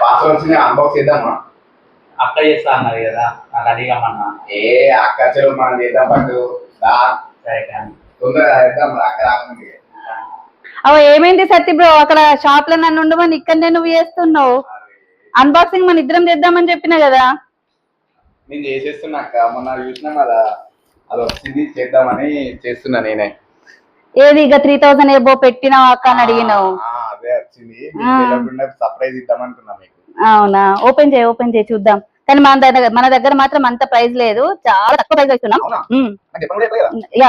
Passwords ని unbox చేద్దామా? అక్క చేస్తా అన్నది కదా, నాకు అడిగామన్నా. ఏ అక్క చెరువు మనం చేద్దాం పట్టు. సరే కానీ తొందరగా చేద్దాం అక్క రాకుండా. అవ ఏమైంది సత్య బ్రో, అక్కడ షాప్ లో నన్ను ఉండమని ఇక్కడనే నువ్వు చేస్తున్నావు. అన్బాక్సింగ్ మన ఇద్దరం చేద్దామని చెప్పినా కదా. నేను చేసేస్తున్నా అక్క, మొన్న చూసినాం కదా, అది వచ్చింది చేద్దామని చేస్తున్నా నేనే. ఏది ఇక 3000 ఏబో పెట్టినావు అక్క అని అడిగినావు. అదే వచ్చింది, సర్ప్రైజ్ ఇద్దామనుకున్నా మీకు. అవునా, ఓపెన్ చేయి చూద్దాం. కానీ మన దగ్గర మాత్రం అంత ప్రైస్ లేదు, చాలా తక్కువ ప్రైస్ ఇస్తున్నాం.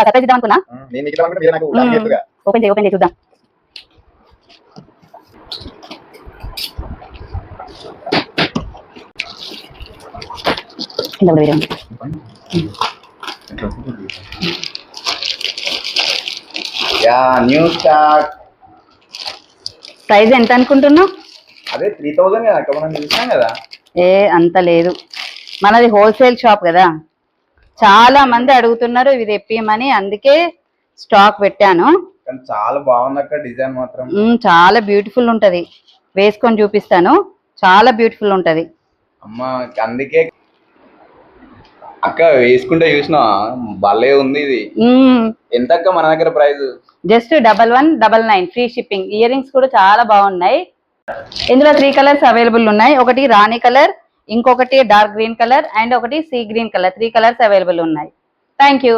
సర్ప్రైజ్ ఇద్దాం అనుకున్నా. ఓపెన్ చేయి చూద్దాం. New stock. ప్రైస్ ఎంత అనుకుంటున్నావు? అదే 3000 కదా, మనం చూసాం కదా. అంత లేదు, మనది హోల్సేల్ షాప్ కదా, చాలా మంది అడుగుతున్నారు ఇది తెప్పియమని, అందుకే స్టాక్ పెట్టాను. చాలా బాగుంది అక్క, డిజైన్ మాత్రం చాలా బ్యూటిఫుల్ ఉంటది, వేసుకొని చూపిస్తాను. చాలా బ్యూటిఫుల్ ఉంటది అమ్మా, అందుకే అక్క వేసుకుంటే చూసినా భలే ఉంది ఇది. ఎంత అక్క మన దగ్గర price? Just 1199 free shipping. Earrings కూడా చాలా బాగున్నాయి. ఇందులో 3 కలర్స్ అవైలబుల్ ఉన్నాయి. ఒకటి రాణి కలర్, ఇంకొకటి డార్క్ గ్రీన్ కలర్ అండ్ ఒకటి sea green colour. 3 colours available ఉన్నాయి. Thank you.